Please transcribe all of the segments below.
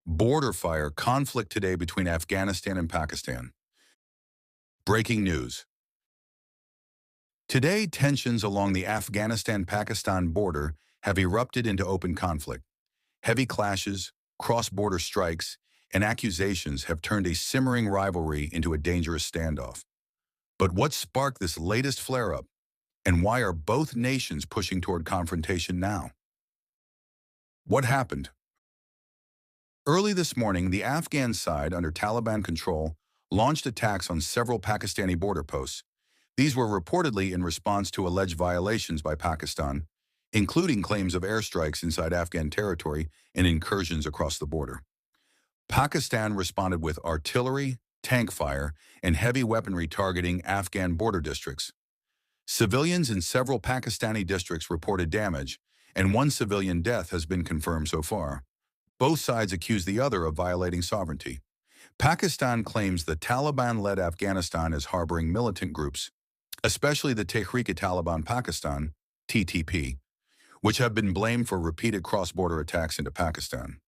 Border fire conflict today between Afghanistan and Pakistan. Breaking news. Today, tensions along the Afghanistan-Pakistan border have erupted into open conflict. Heavy clashes, cross-border strikes, and accusations have turned a simmering rivalry into a dangerous standoff. But what sparked this latest flare-up, and why are both nations pushing toward confrontation now? What happened? Early this morning, the Afghan side, under Taliban control, launched attacks on several Pakistani border posts. These were reportedly in response to alleged violations by Pakistan, including claims of airstrikes inside Afghan territory and incursions across the border. Pakistan responded with artillery, tank fire, and heavy weaponry targeting Afghan border districts. Civilians in several Pakistani districts reported damage, and one civilian death has been confirmed so far. Both sides accuse the other of violating sovereignty. Pakistan claims the Taliban-led Afghanistan is harboring militant groups, especially the Tehrik-e-Taliban Pakistan, TTP, which have been blamed for repeated cross-border attacks into Pakistan.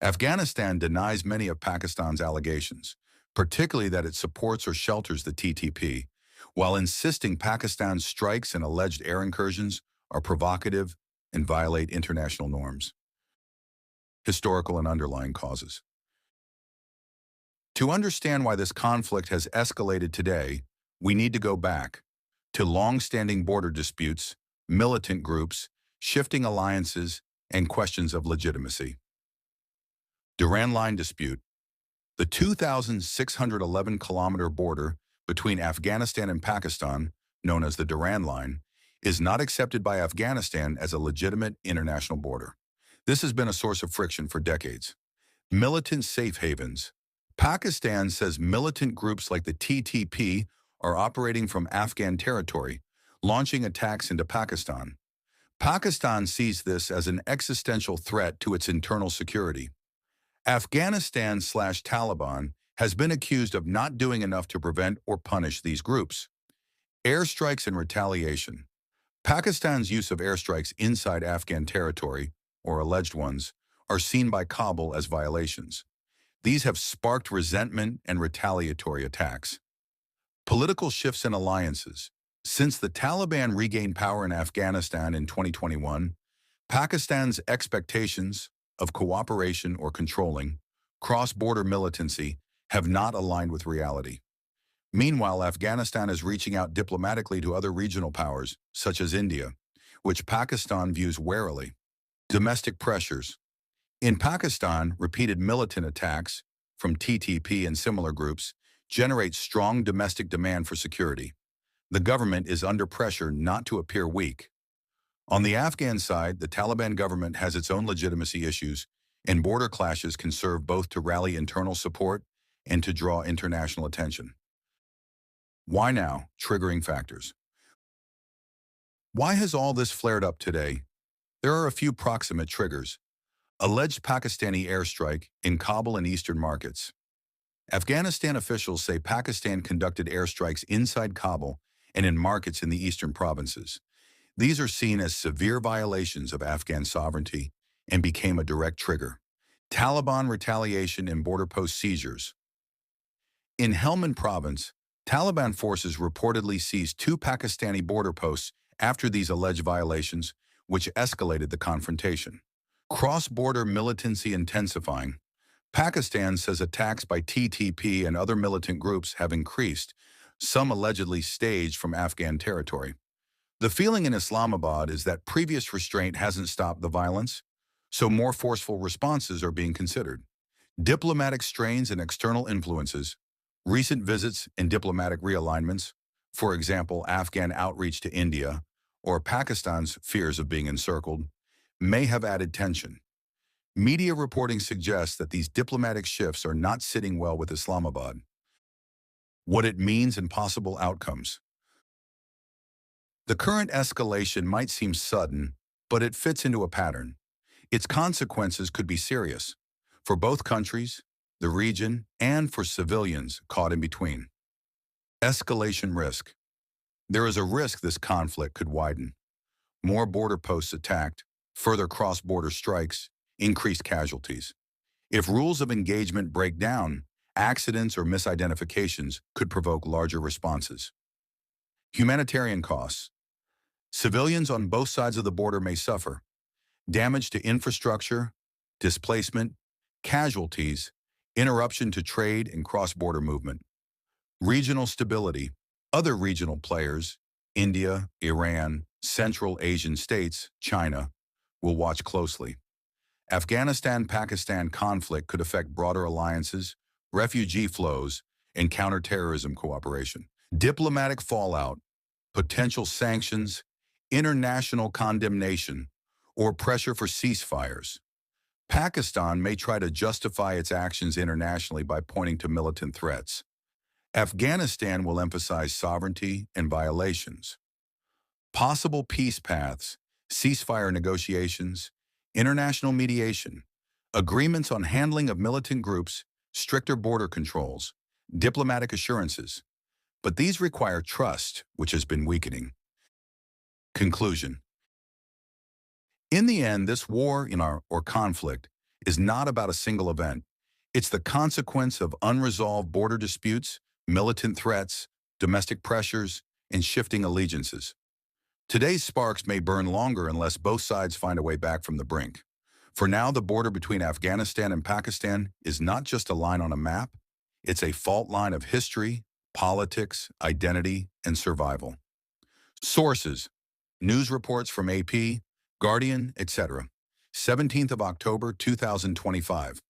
Afghanistan denies many of Pakistan's allegations, particularly that it supports or shelters the TTP, while insisting Pakistan's strikes and alleged air incursions are provocative and violate international norms. Historical and underlying causes. To understand why this conflict has escalated today, we need to go back to long-standing border disputes, militant groups, shifting alliances, and questions of legitimacy. Durand Line dispute. The 2,611-kilometer border between Afghanistan and Pakistan, known as the Durand Line, is not accepted by Afghanistan as a legitimate international border. This has been a source of friction for decades. Militant safe havens. Pakistan says militant groups like the TTP are operating from Afghan territory, launching attacks into Pakistan. Pakistan sees this as an existential threat to its internal security. Afghanistan/Taliban has been accused of not doing enough to prevent or punish these groups. Airstrikes and retaliation. Pakistan's use of airstrikes inside Afghan territory, or alleged ones, are seen by Kabul as violations. These have sparked resentment and retaliatory attacks. Political shifts and alliances. Since the Taliban regained power in Afghanistan in 2021, Pakistan's expectations of cooperation or controlling cross-border militancy have not aligned with reality. Meanwhile, Afghanistan is reaching out diplomatically to other regional powers, such as India, which Pakistan views warily. Domestic pressures. In Pakistan, repeated militant attacks from TTP and similar groups generate strong domestic demand for security. The government is under pressure not to appear weak. On the Afghan side, the Taliban government has its own legitimacy issues, and border clashes can serve both to rally internal support and to draw international attention. Why now? Triggering factors. Why has all this flared up today? There are a few proximate triggers. Alleged Pakistani airstrike in Kabul and eastern markets. Afghanistan officials say Pakistan conducted airstrikes inside Kabul and in markets in the eastern provinces. These are seen as severe violations of Afghan sovereignty and became a direct trigger. Taliban retaliation and border post seizures. In Helmand province, Taliban forces reportedly seized 2 Pakistani border posts after these alleged violations, which escalated the confrontation. Cross-border militancy intensifying. Pakistan says attacks by TTP and other militant groups have increased, some allegedly staged from Afghan territory. The feeling in Islamabad is that previous restraint hasn't stopped the violence, so more forceful responses are being considered. Diplomatic strains and external influences. Recent visits and diplomatic realignments, for example, Afghan outreach to India, or Pakistan's fears of being encircled, may have added tension. Media reporting suggests that these diplomatic shifts are not sitting well with Islamabad. What it means and possible outcomes. The current escalation might seem sudden, but it fits into a pattern. Its consequences could be serious, for both countries, the region, and for civilians caught in between. Escalation risk. There is a risk this conflict could widen. More border posts attacked, further cross-border strikes, increased casualties. If rules of engagement break down, accidents or misidentifications could provoke larger responses. Humanitarian costs. Civilians on both sides of the border may suffer. Damage to infrastructure, displacement, casualties, interruption to trade and cross-border movement. Regional stability. Other regional players, India, Iran, Central Asian states, China, will watch closely. Afghanistan-Pakistan conflict could affect broader alliances, refugee flows, and counterterrorism cooperation. Diplomatic fallout, potential sanctions, international condemnation, or pressure for ceasefires. Pakistan may try to justify its actions internationally by pointing to militant threats. Afghanistan will emphasize sovereignty and violations. Possible peace paths, ceasefire negotiations, international mediation, agreements on handling of militant groups, stricter border controls, diplomatic assurances. But these require trust, which has been weakening. Conclusion. In the end, this war or conflict is not about a single event. It's the consequence of unresolved border disputes, militant threats, domestic pressures, and shifting allegiances. Today's sparks may burn longer unless both sides find a way back from the brink. For now, the border between Afghanistan and Pakistan is not just a line on a map. It's a fault line of history, politics, identity, and survival. Sources: news reports from AP, Guardian, etc. 17th of October, 2025.